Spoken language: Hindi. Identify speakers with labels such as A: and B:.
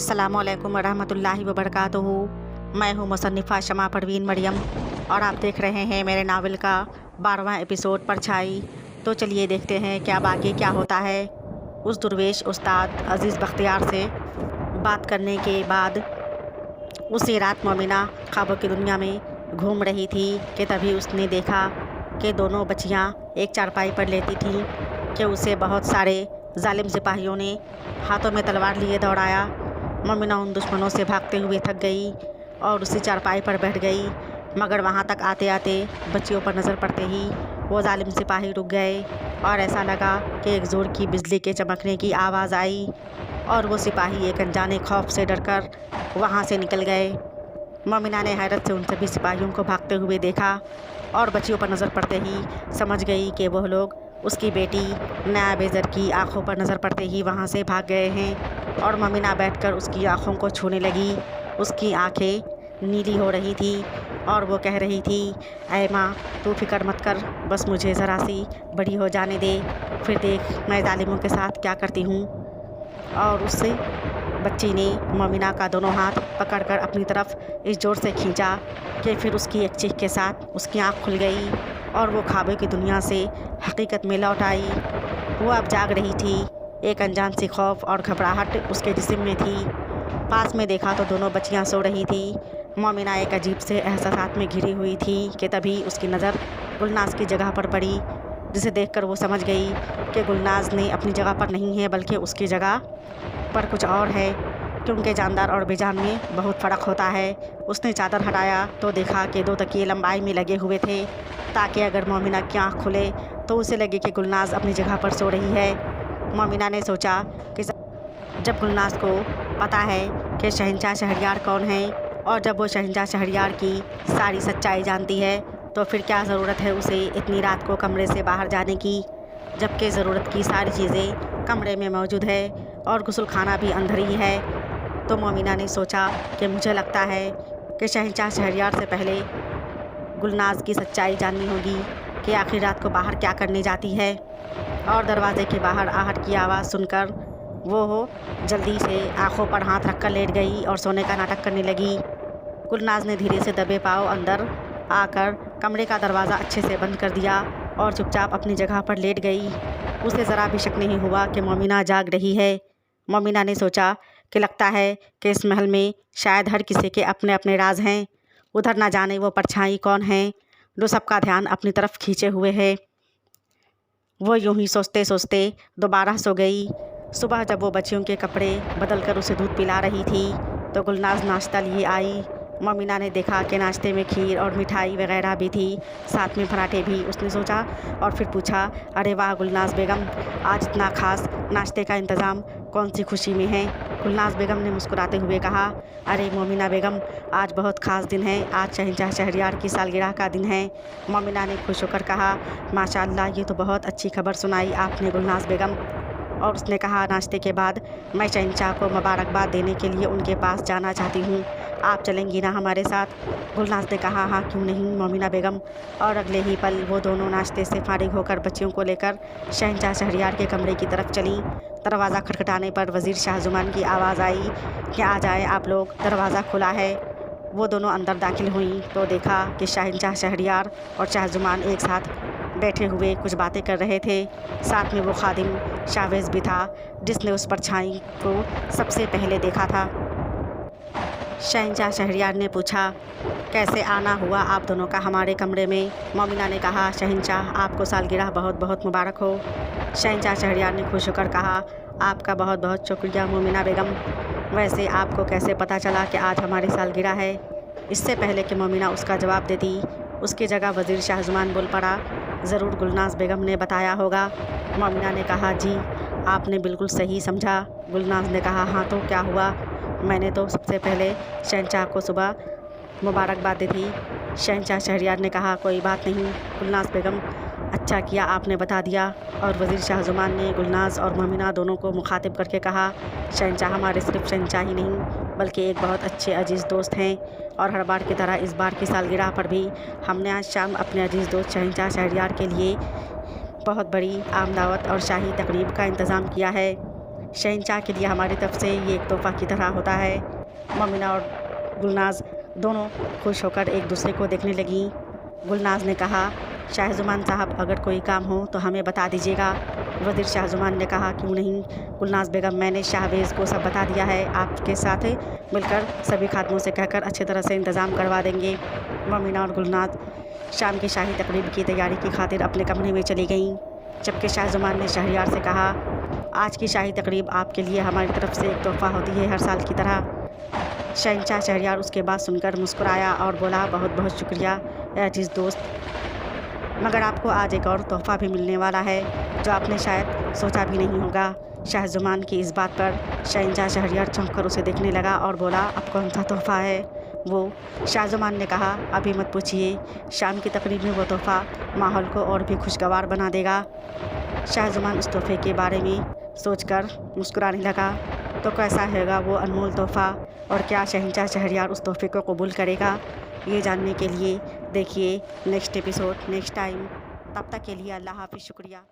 A: अस्सलामुअलैकुम वरहमतुल्लाहि वबरकातुहू। मैं हूँ मुसन्निफ़ा शमा परवीन मरियम और आप देख रहे हैं मेरे नावल का 12वां एपिसोड परछाई। तो चलिए देखते हैं क्या बाकी क्या होता है। उस दुर्वेश उस्ताद अज़ीज़ बख्तियार से बात करने के बाद उसी रात मोमिना ख्वाबों की दुनिया में घूम रही थी कि तभी उसने देखा कि दोनों बच्चियाँ एक चारपाई पर लेटी थीं कि उसे बहुत सारे जालिम सिपाहियों ने हाथों में तलवार लिए दौड़ाया। मोमिना उन दुश्मनों से भागते हुए थक गई और उसी चारपाई पर बैठ गई, मगर वहाँ तक आते आते बच्चियों पर नज़र पड़ते ही वो जालिम सिपाही रुक गए और ऐसा लगा कि एक ज़ोर की बिजली के चमकने की आवाज़ आई और वो सिपाही एक अनजाने खौफ से डरकर वहाँ से निकल गए। मोमिना ने हैरत से उन सभी सिपाहियों को भागते हुए देखा और बच्चियों पर नज़र पड़ते ही समझ गई कि वह लोग उसकी बेटी नया बेज़र की आँखों पर नज़र पड़ते ही वहाँ से भाग गए हैं। और मोमिना बैठकर उसकी आँखों को छूने लगी। उसकी आँखें नीली हो रही थी और वो कह रही थी, ऐ माँ तू फिक्र मत कर, बस मुझे ज़रा सी बड़ी हो जाने दे, फिर देख मैं जालिमों के साथ क्या करती हूँ। और उससे बच्ची ने मोमिना का दोनों हाथ पकड़कर अपनी तरफ इस ज़ोर से खींचा कि फिर उसकी एक चीख के साथ उसकी आँख खुल गई और वो ख्वाबों की दुनिया से हकीकत में लौट आई। वो अब जाग रही थी। एक अनजान सी खौफ और घबराहट उसके जिस्म में थी। पास में देखा तो दोनों बच्चियां सो रही थी। मोमिना एक अजीब से एहसास में घिरी हुई थी कि तभी उसकी नज़र गुलनाज की जगह पर पड़ी, जिसे देखकर वो समझ गई कि गुलनाज ने अपनी जगह पर नहीं है बल्कि उसकी जगह पर कुछ और है, क्योंकि जानदार और बेजान में बहुत फ़र्क होता है। उसने चादर हटाया तो देखा कि 2 तकिए लंबाई में लगे हुए थे, ताकि अगर मोमिना की आँख खुले तो उसे लगे कि गुलनाज अपनी जगह पर सो रही है। मोमिना ने सोचा कि जब गुलनाज को पता है कि शहंशाह शहरयार कौन है और जब वो शहंशाह शहरयार की सारी सच्चाई जानती है तो फिर क्या ज़रूरत है उसे इतनी रात को कमरे से बाहर जाने की, जबकि ज़रूरत की सारी चीज़ें कमरे में मौजूद है और गुस्ल खाना भी अंदर ही है। तो मोमिना ने सोचा कि मुझे लगता है कि शहंशाह शहरयार से पहले गुलनाज की सच्चाई जाननी होगी कि आखिर रात को बाहर क्या करने जाती है। और दरवाजे के बाहर आहट की आवाज़ सुनकर वो जल्दी से आंखों पर हाथ रखकर लेट गई और सोने का नाटक करने लगी। गुलनाज ने धीरे से दबे पाँव अंदर आकर कमरे का दरवाज़ा अच्छे से बंद कर दिया और चुपचाप अपनी जगह पर लेट गई। उसे ज़रा भी शक नहीं हुआ कि मोमिना जाग रही है। मोमिना ने सोचा कि लगता है कि इस महल में शायद हर किसी के अपने अपने राज हैं। उधर ना जाने वो परछाई कौन है जो सबका ध्यान अपनी तरफ खींचे हुए है। वो यूं ही सोचते सोचते दोबारा सो गई। सुबह जब वो बच्चियों के कपड़े बदलकर उसे दूध पिला रही थी तो गुलनाज नाश्ता लिए आई। मोमिना ने देखा कि नाश्ते में खीर और मिठाई वगैरह भी थी, साथ में पराठे भी। उसने सोचा और फिर पूछा, अरे वाह गुलनाज बेगम, आज इतना ख़ास नाश्ते का इंतज़ाम कौन सी खुशी में है। गुलनाज बेगम ने मुस्कुराते हुए कहा, अरे मोमिना बेगम, आज बहुत ख़ास दिन है, आज शहंशाह शहरयार की सालगिरह का दिन है। मोमिना ने खुश होकर कहा, माशाअल्लाह, ये तो बहुत अच्छी खबर सुनाई आपने गुलनाज बेगम। और उसने कहा, नाश्ते के बाद मैं शहंशाह को मुबारकबाद देने के लिए उनके पास जाना चाहती हूँ, आप चलेंगी ना हमारे साथ। गुलनाज ने कहा, हाँ क्यों नहीं मोमिना बेगम। और अगले ही पल वो दोनों नाश्ते से फारिग होकर बच्चियों को लेकर शहंशाह शहरयार के कमरे की तरफ चली। दरवाज़ा खटखटाने पर वज़ीर शाहजुमान की आवाज़ आई कि आ जाए आप लोग, दरवाज़ा खुला है। वो दोनों अंदर दाखिल हुई तो देखा कि शहंशाह शहरयार और शाहजुमान एक साथ बैठे हुए कुछ बातें कर रहे थे। साथ में वो खादिम शावेज़ भी था जिसने उस परछाई को सबसे पहले देखा था। शहंशाह शहरयार ने पूछा, कैसे आना हुआ आप दोनों का हमारे कमरे में। मोमिना ने कहा, शहंशाह आपको सालगिरह बहुत बहुत मुबारक हो। शहंशाह शहरयार ने खुश होकर कहा, आपका बहुत बहुत शुक्रिया मोमिना बेगम। वैसे आपको कैसे पता चला कि आज हमारी सालगिरह है। इससे पहले कि मोमिना उसका जवाब देती, उसकी जगह वज़ीर शाहजुमान बोल पड़ा, ज़रूर गुलनाज बेगम ने बताया होगा। मोमिना ने कहा, जी आपने बिल्कुल सही समझा। गुलनाज ने कहा, हाँ तो क्या हुआ, मैंने तो सबसे पहले शहंशाह को सुबह मुबारकबाद दी थी। शहंशाह शहरयार ने कहा, कोई बात नहीं गुलनाज बेगम, अच्छा किया आपने बता दिया। और वज़ीर शाहजुमान ने गुलनाज और मोमिना दोनों को मुखातिब करके कहा, शहंशाह हमारे सिर्फ शहंशाह ही नहीं बल्कि एक बहुत अच्छे अजीज़ दोस्त हैं, और हर बार की तरह इस बार की सालगिरह पर भी हमने आज शाम अपने अजीज़ दोस्त शहंशाह शहरयार के लिए बहुत बड़ी आमदावत और शाही तकरीब का इंतज़ाम किया है। शहंशाह के लिए हमारी तरफ से ये एक तोहफ़ा की तरह होता है। मोमिना और गुलनाज दोनों खुश होकर एक दूसरे को देखने लगीं। गुलनाज ने कहा, शाहज़ुमान साहब, अगर कोई काम हो तो हमें बता दीजिएगा। वज़ीर शाहज़ुमान ने कहा, क्यों नहीं गुलनाज बेगम, मैंने शाहवेज़ को सब बता दिया है। आपके साथ मिलकर सभी खादमों से कहकर अच्छी तरह से इंतज़ाम करवा देंगे। मोमिना और गुलनाज शाम की शाही तकरीब की तैयारी की खातिर अपने कमरे में चली गईं, जबकि शाहज़ुमान ने शहरयार से कहा, आज की शाही तकरीब आपके लिए हमारी तरफ से एक तोहफ़ा होती है, हर साल की तरह। शहंशाह शहरयार उसके बात सुनकर मुस्कुराया और बोला, बहुत बहुत शुक्रिया अजीज़ दोस्त, मगर आपको आज एक और तोहफ़ा भी मिलने वाला है जो आपने शायद सोचा भी नहीं होगा। शाहज़ुमान की इस बात पर शहंशाह शहरयार चौंक कर उसे देखने लगा और बोला, अब कौन सा तोहफ़ा है वो? शाहज़ुमान ने कहा, अभी मत पूछिए, शाम की तकरीब में वो तोहफ़ा माहौल को और भी खुशगवार बना देगा। शाहज़ुमान उस तोहफ़े के बारे में सोचकर मुस्कुराने लगा। तो कैसा होगा वो अनमोल तोहफ़ा, और क्या शहंशाह शहरयार उस तोहफ़े को कबूल करेगा? ये जानने के लिए देखिए नेक्स्ट एपिसोड नेक्स्ट टाइम। तब तक के लिए अल्लाह हाफ़िज़, शुक्रिया।